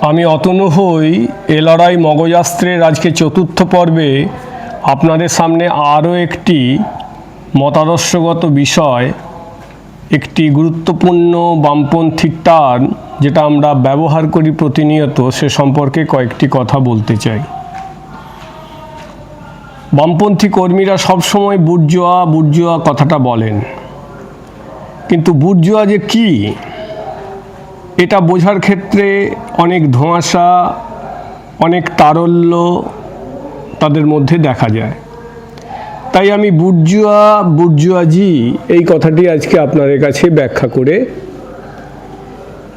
আমি অতনু হই। এ লড়াই মগজাস্ত্রের আজকে চতুর্থ পর্বে আপনাদের সামনে আরও একটি মতাদর্শগত বিষয়, একটি গুরুত্বপূর্ণ বামপন্থী টার্ম যেটা আমরা ব্যবহার করি প্রতিনিয়ত, সে সম্পর্কে কয়েকটি কথা বলতে চাই। বামপন্থী কর্মীরা সবসময় বুর্জোয়া বুর্জোয়া কথাটা বলেন, কিন্তু বুর্জোয়া যে কী এটা বোঝার ক্ষেত্রে অনেক ধোঁয়াশা, অনেক তারল্য তাদের মধ্যে দেখা যায়। তাই আমি বুর্জোয়া বুর্জোয়াজি এই কথাটি আজকে আপনাদের কাছে ব্যাখ্যা করে,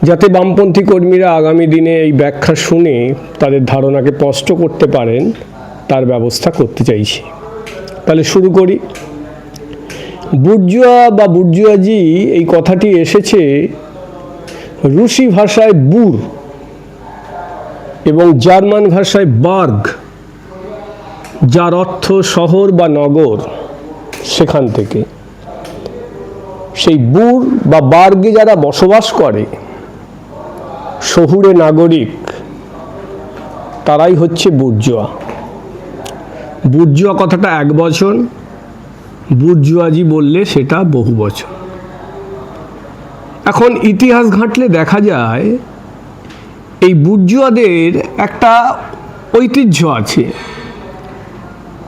যাতে বামপন্থী কর্মীরা আগামী দিনে এই ব্যাখ্যা শুনে তাদের ধারণাকে স্পষ্ট করতে পারেন, তার ব্যবস্থা করতে চাইছি। তাহলে শুরু করি। বুর্জোয়া বা বুর্জোয়াজি এই কথাটি এসেছে রুশি ভাষায় বুর এবং জার্মান ভাষায় বার্গ, যার অর্থ শহর বা নগর। সেখান থেকে সেই বুর বা বার্গে যারা বসবাস করে, শহুরে নাগরিক, তারাই হচ্ছে বুর্জোয়া। বুর্জোয়া কথাটা এক বচন, বুর্জোয়াজি বললে সেটা বহু বচন। এখন ইতিহাস ঘাঁটলে দেখা যায় এই বুর্জোয়াদের একটা ঐতিহ্য আছে,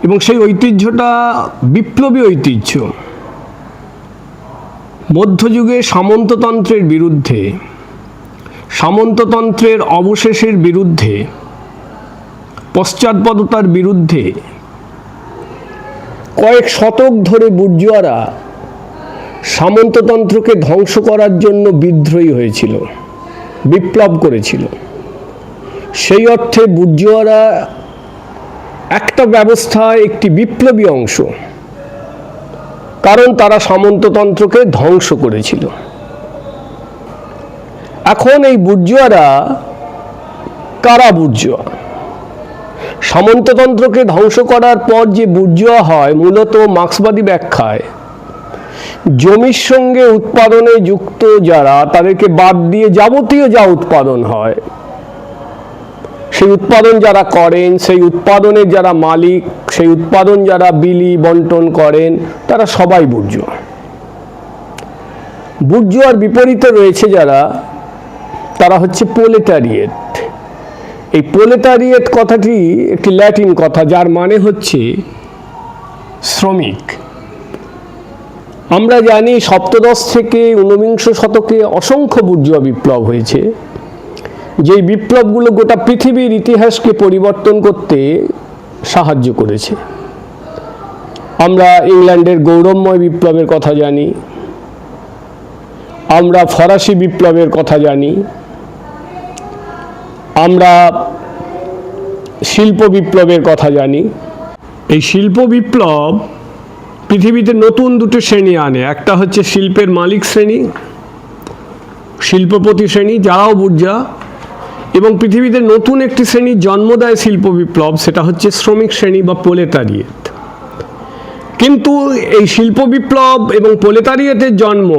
এবং সেই ঐতিহ্যটা বিপ্লবী ঐতিহ্য। মধ্যযুগে সামন্ততন্ত্রের বিরুদ্ধে, সামন্ততন্ত্রের অবশেষের বিরুদ্ধে, পশ্চাৎপদতার বিরুদ্ধে কয়েক শতক ধরে বুর্জোয়ারা সামন্ততন্ত্রকে ধ্বংস করার জন্য বিদ্রোহী হয়েছিল, বিপ্লব করেছিল। সেই অর্থে বুর্জোয়ারা একটা ব্যবস্থায় একটি বিপ্লবী অংশ, কারণ তারা সামন্ততন্ত্রকে ধ্বংস করেছিল। এখন এই বুর্জোয়ারা কারা বুর্জোয়া? সামন্ততন্ত্রকে ধ্বংস করার পর যে বুর্জোয়া হয়, মূলত মার্ক্সবাদী ব্যাখ্যায় জমির সঙ্গে উৎপাদনে যুক্ত যারা, তাদেরকে বাদ দিয়ে যাবতীয় যা উৎপাদন হয়, সেই উৎপাদন যারা করেন, সেই উৎপাদনের যারা মালিক, সেই উৎপাদন যারা বিলি বন্টন করেন, তারা সবাই বুর্জোয়া। বুর্জোয়ার বিপরীতে রয়েছে যারা, তারা হচ্ছে প্রোলেটারিয়েট। এই প্রোলেটারিয়েট কথাটি একটি ল্যাটিন কথা, যার মানে হচ্ছে শ্রমিক। আমরা জানি সপ্তদশ থেকে ঊনবিংশ শতকে অসংখ্য বুর্জোয়া বিপ্লব হয়েছে, যেই বিপ্লবগুলো গোটা পৃথিবীর ইতিহাসকে পরিবর্তন করতে সাহায্য করেছে। আমরা ইংল্যান্ডের গৌরবময় বিপ্লবের কথা জানি, আমরা ফরাসি বিপ্লবের কথা জানি, আমরা শিল্প বিপ্লবের কথা জানি। এই শিল্প বিপ্লব পৃথিবীতে নতুন দুটো শ্রেণী আনে। একটা হচ্ছে শিল্পের মালিক শ্রেণী, শিল্পপতি শ্রেণী, যারাও বুর্জোয়া, এবং পৃথিবীতে নতুন একটি শ্রেণীর জন্ম দেয় শিল্প বিপ্লব, সেটা হচ্ছে শ্রমিক শ্রেণী বা প্রোলেটারিয়েট। কিন্তু এই শিল্প বিপ্লব এবং প্রোলেটারিয়েটের জন্ম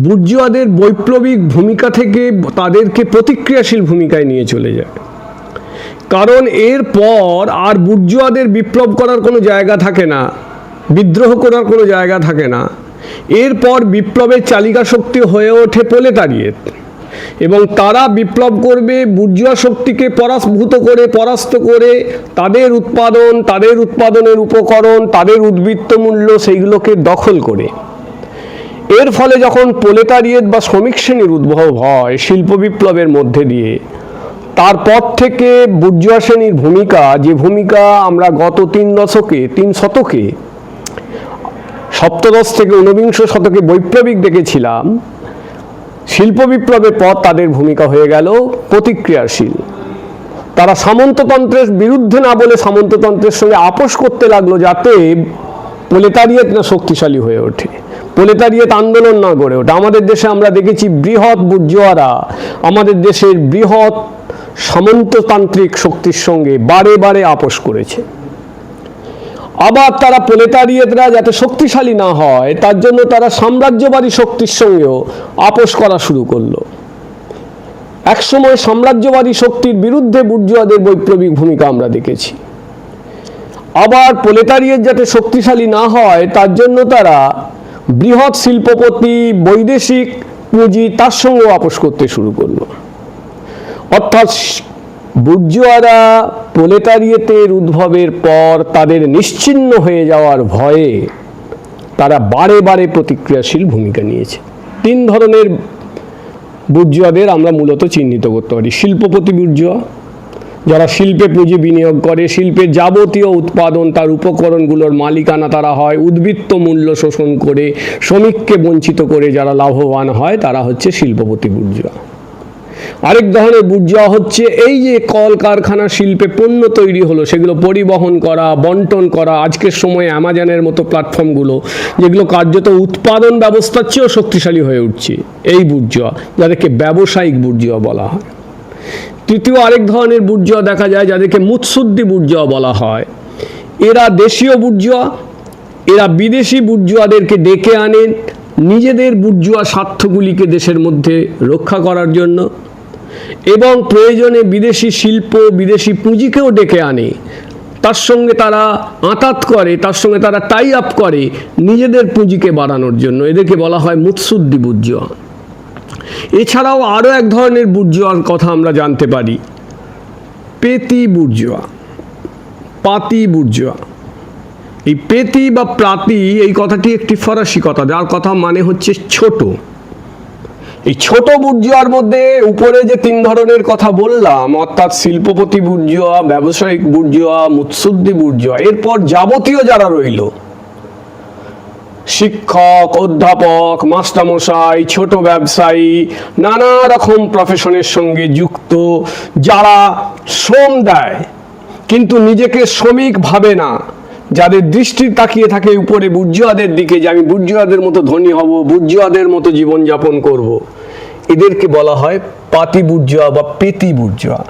বুর্জোয়াদের বৈপ্লবিক ভূমিকা থেকে তাদেরকে প্রতিক্রিয়াশীল ভূমিকায় নিয়ে চলে যায়। কারণ এরপর আর বুর্জোয়াদের বিপ্লব করার কোনো জায়গা থাকে না, বিদ্রোহ করার কোনো জায়গা থাকে না। এরপর বিপ্লবের চালিকা শক্তি হয়ে ওঠে প্রোলেটারিয়েট, এবং তারা বিপ্লব করবে বুর্জোয়া শক্তিকে পরাস্ত করে তাদের উৎপাদন, তাদের উৎপাদনের উপকরণ, তাদের উদ্বৃত্ত মূল্য, সেইগুলোকে দখল করে। এর ফলে যখন প্রোলেটারিয়েট বা শ্রমিক শ্রেণীর উদ্ভব হয় শিল্প বিপ্লবের মধ্যে দিয়ে, তারপর থেকে বুর্জোয়া শ্রেণীর ভূমিকা, যে ভূমিকা আমরা গত তিন শতকে সপ্তদশ থেকে ঊনবিংশ শতকে বৈপ্লবিক দেখেছিলাম, শিল্প বিপ্লবের পর তাদের ভূমিকা হয়ে গেল প্রতিক্রিয়াশীল। তারা সামন্ততন্ত্রের বিরুদ্ধে না বলে সামন্ততন্ত্রের সঙ্গে আপোষ করতে লাগলো, যাতে প্রোলেটারিয়েট না শক্তিশালী হয়ে ওঠে, প্রোলেটারিয়েট আন্দোলন না গড়ে ওঠে। আমাদের দেশে আমরা দেখেছি বৃহৎ বুর্জোয়ারা আমাদের দেশের বৃহৎ সামন্ততান্ত্রিক শক্তির সঙ্গে বারে বারে আপোষ করেছে। আবার তারা প্রোলেটারিয়েটরা যাতে শক্তিশালী না হয়, তার জন্য তারা সাম্রাজ্যবাদী শক্তির সঙ্গেও আপোষ করা শুরু করলো। একসময় সাম্রাজ্যবাদী শক্তির বিরুদ্ধে বুর্জোয়াদের বৈপ্লবিক ভূমিকা আমরা দেখেছি। আবার প্রোলেতারিয়েট যাতে শক্তিশালী না হয় তার জন্য তারা বৃহৎ শিল্পপতি, বৈদেশিক পুঁজি তার সঙ্গেও আপোষ করতে শুরু করলো। অর্থাৎ বুর্জোয়ারা প্রোলেতারিয়েটের উদ্ভবের পর তাদের নিশ্চিহ্ন হয়ে যাওয়ার ভয়ে তারা বারে বারে প্রতিক্রিয়াশীল ভূমিকা নিয়েছে। তিন ধরনের বুর্জোয়াদের আমরা মূলত চিহ্নিত করতে পারি। শিল্পপতি বুর্জোয়া, যারা শিল্পে পুঁজি বিনিয়োগ করে, শিল্পের যাবতীয় উৎপাদন তার উপকরণগুলোর মালিকানা তারা হয়, উদ্বৃত্ত মূল্য শোষণ করে শ্রমিককে বঞ্চিত করে যারা লাভবান হয় তারা হচ্ছে শিল্পপতি বুর্জোয়া। আরেক ধরনের বুর্জোয়া হচ্ছে এই যে কলকারখানা শিল্পে পণ্য তৈরি হলো সেগুলো পরিবহন করা, বন্টন করা, আজকের সময়ে অ্যামাজনের মতো প্ল্যাটফর্মগুলো যেগুলো কার্যত উৎপাদন ব্যবস্থার চেয়েও শক্তিশালী হয়ে উঠছে, এই বুর্জোয়া, যাদেরকে ব্যবসায়িক বুর্জোয়া বলা হয়। তৃতীয় আরেক ধরনের বুর্জোয়া দেখা যায় যাদেরকে মুৎসুদ্দি বুর্জোয়া বলা হয়। এরা দেশীয় বুর্জোয়া, এরা বিদেশি বুর্জোয়াদেরকে ডেকে আনেন নিজেদের বুর্জোয়া স্বার্থগুলিকে দেশের মধ্যে রক্ষা করার জন্য, এবং প্রয়োজনে বিদেশি শিল্প, বিদেশি পুঁজিকেও ডেকে আনে, তার সঙ্গে তারা আঁতাত করে, তার সঙ্গে তারা টাই আপ করে নিজেদের পুঁজিকে বাড়ানোর জন্য। এদেরকে বলা হয় মুৎসুদ্দি বুর্জোয়া। এছাড়াও আরও এক ধরনের বুর্জোয়ার কথা আমরা জানতে পারি, পেতি বুর্জোয়া, পাতি বুর্জোয়া। এই পেতি বা প্রাতি এই কথাটি একটি ফরাসি কথা, যার কথা মানে হচ্ছে ছোট। এই ছোট বুর্জোয়ার মধ্যে উপরে যে তিন ধরনের কথা বললাম, অর্থাৎ শিল্পপতি বুর্জোয়া, ব্যবসায়িক বুর্জোয়া, মুৎসুদ্দি বুর্জোয়া, এরপর যাবতীয় যারা রইল, শিক্ষক, অধ্যাপক, মাস্টারমশাই, ছোট ব্যবসায়ী, নানা রকম প্রফেশনের সঙ্গে যুক্ত, যারা শ্রম দেয় কিন্তু নিজেকে শ্রমিক ভাবে না, যাদের দৃষ্টি তাকিয়ে থাকে উপরে বুর্জোয়াদের দিকে যে আমি বুর্জোয়াদের মতো ধনী হব, বুর্জোয়াদের মতো জীবনযাপন করব, এদেরকে বলা হয় পাতি বুর্জোয়া বা পেতি বুর্জোয়া।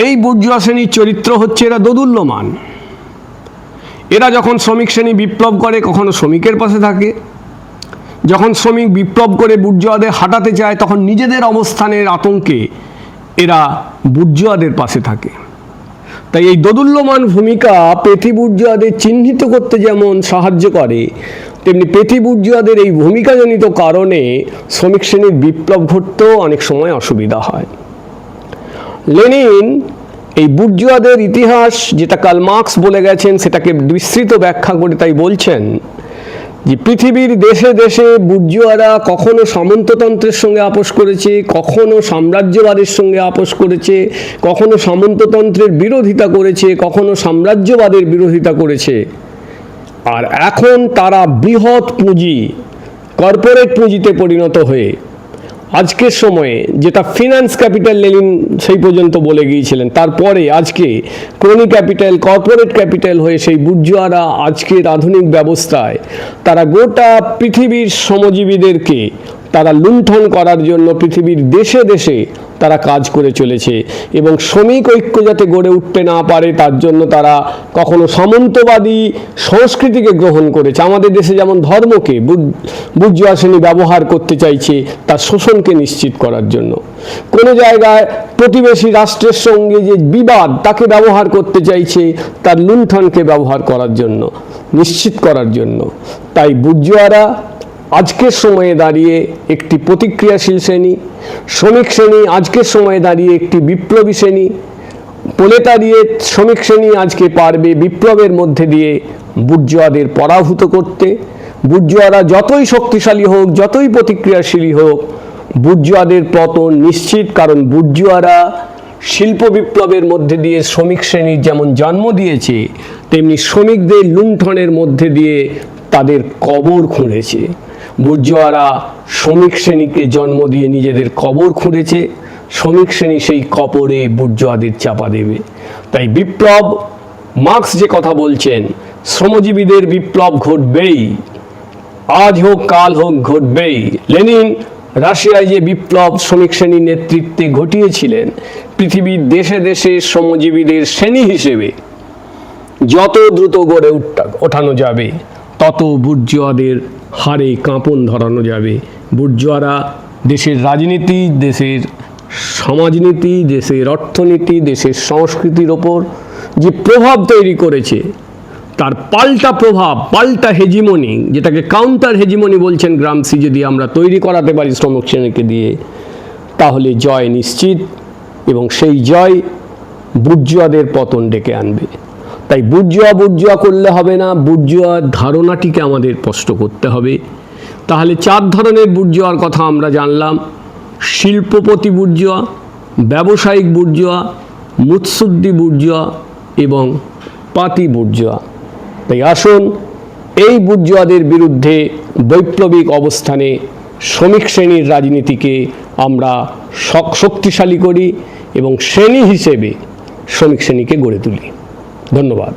এই বুর্জোয়া শ্রেণীর চরিত্র হচ্ছে এরা দোদুল্যমান। এরা যখন শ্রমিক শ্রেণী বিপ্লব করে কখনো শ্রমিকের পাশে থাকে, যখন শ্রমিক বিপ্লব করে বুর্জোয়াদের হাঁটাতে চায় তখন নিজেদের অবস্থানের আতঙ্কে এরা বুর্জোয়াদের পাশে থাকে। তাই এই দোদুল্যমান ভূমিকা পেতি বুর্জোয়াদের চিহ্নিত করতে যেমন সাহায্য করে, তেমনি পেতি বুর্জোয়াদের এই ভূমিকাজনিত কারণে শ্রমিক শ্রেণীর বিপ্লব ঘটতেও অনেক সময় অসুবিধা হয়। লেনিন এই বুর্জোয়াদের ইতিহাস, যেটা কার্ল মার্কস বলে গেছেন, সেটাকে বিস্তৃত ব্যাখ্যা করে তাই বলছেন যে পৃথিবীর দেশে দেশে বুর্জোয়ারা কখনো সামন্ততন্ত্রের সঙ্গে আপোষ করেছে, কখনো সাম্রাজ্যবাদের সঙ্গে আপোষ করেছে, কখনো সামন্ততন্ত্রের বিরোধিতা করেছে, কখনো সাম্রাজ্যবাদের বিরোধিতা করেছে। আর এখন তারা বৃহৎ পুঁজি, কর্পোরেট পুঁজিতে পরিণত হয়ে আজকের সময়ে, যেটা ফিনান্স ক্যাপিটাল লেনিন সেই পর্যন্ত বলে গিয়েছিলেন, তারপরে আজকে ক্রনি ক্যাপিটাল, কর্পোরেট ক্যাপিটাল হয়ে সেই বুর্জোয়ারা আজকের আধুনিক ব্যবস্থায় তারা গোটা পৃথিবীর শ্রমজীবীদেরকে তারা লুণ্ঠন করার জন্য পৃথিবীর দেশে দেশে তারা কাজ করে চলেছে। এবং শ্রমিক ঐক্য যাতে গড়ে উঠতে না পারে তার জন্য তারা কখনো সামন্তবাদী সংস্কৃতিকে গ্রহণ করেছে। আমাদের দেশে যেমন ধর্মকে বুর্জোয়া শ্রেণী ব্যবহার করতে চাইছে তার শোষণকে নিশ্চিত করার জন্য, কোনো জায়গায় প্রতিবেশী রাষ্ট্রের সঙ্গে যে বিবাদ তাকে ব্যবহার করতে চাইছে তার লুণ্ঠনকে ব্যবহার করার জন্য, নিশ্চিত করার জন্য। তাই বুর্জোয়ারা আজকের সময়ে দাঁড়িয়ে একটি প্রতিক্রিয়াশীল শ্রেণী, শ্রমিক শ্রেণী আজকের সময়ে দাঁড়িয়ে একটি বিপ্লবী শ্রেণী। প্রোলেতারিয়েট শ্রমিক শ্রেণী আজকে পারবে বিপ্লবের মধ্যে দিয়ে বুর্জোয়াদের পরাভূত করতে। বুর্জোয়ারা যতই শক্তিশালী হোক, যতই প্রতিক্রিয়াশীল হোক, বুর্জোয়াদের পতন নিশ্চিত। কারণ বুর্জোয়ারা শিল্প বিপ্লবের মধ্যে দিয়ে শ্রমিক শ্রেণীর যেমন জন্ম দিয়েছে, তেমনি শ্রমিকদের লুণ্ঠনের মধ্যে দিয়ে তাদের কবর খুঁড়েছে। বুর্জোয়ারা শ্রমিক শ্রেণীকে জন্ম দিয়ে নিজেদের কবর খুঁড়েছে, শ্রমিক শ্রেণী সেই কবরে বুর্জোয়াদের চাপা দেবে। তাই বিপ্লব, মার্কস যে কথা বলছেন, শ্রমজীবীদের বিপ্লব ঘটবেই, আজ হোক কাল হোক ঘটবেই। লেনিন রাশিয়ায় যে বিপ্লব শ্রমিক শ্রেণীর নেতৃত্বে ঘটিয়েছিলেন, পৃথিবীর দেশে দেশে শ্রমজীবীদের শ্রেণী হিসেবে যত দ্রুত গড়ে ওঠানো যাবে তত বুর্জোয়াদের হারে কাঁপন ধরানো যাবে। বুর্জোয়ারা দেশের রাজনীতি, দেশের সমাজনীতি, দেশের অর্থনীতি, দেশের সংস্কৃতির ওপর যে প্রভাব তৈরি করেছে, তার পাল্টা প্রভাব, পাল্টা হেজিমনি, যেটাকে কাউন্টার হেজিমনি বলছেন গ্রামসি, যদি আমরা তৈরি করাতে পারি শ্রমিক শ্রেণীকে দিয়ে, তাহলে জয় নিশ্চিত। এবং সেই জয় বুর্জুয়াদের পতন ডেকে আনবে। তাই বুর্জুয়া করলে হবে না, বুর্জুয়ার ধারণাটিকে আমাদের স্পষ্ট করতে হবে। তাহলে 4 ধরনের বুর্জুয়ার কথা আমরা জানলাম: শিল্পপতি বুর্জুয়া, ব্যবসায়িক বুর্জুয়া, মুৎসুদ্দি বুর্জুয়া এবং পাতি বুর্জুয়া। তাই আসুন এই বুর্জুয়াদের বিরুদ্ধে বৈপ্লবিক অবস্থানে শ্রমিক শ্রেণীর রাজনীতিকে আমরা শক্তিশালী করি এবং শ্রেণী হিসেবে শ্রমিক শ্রেণীকে গড়ে তুলি। ধন্যবাদ।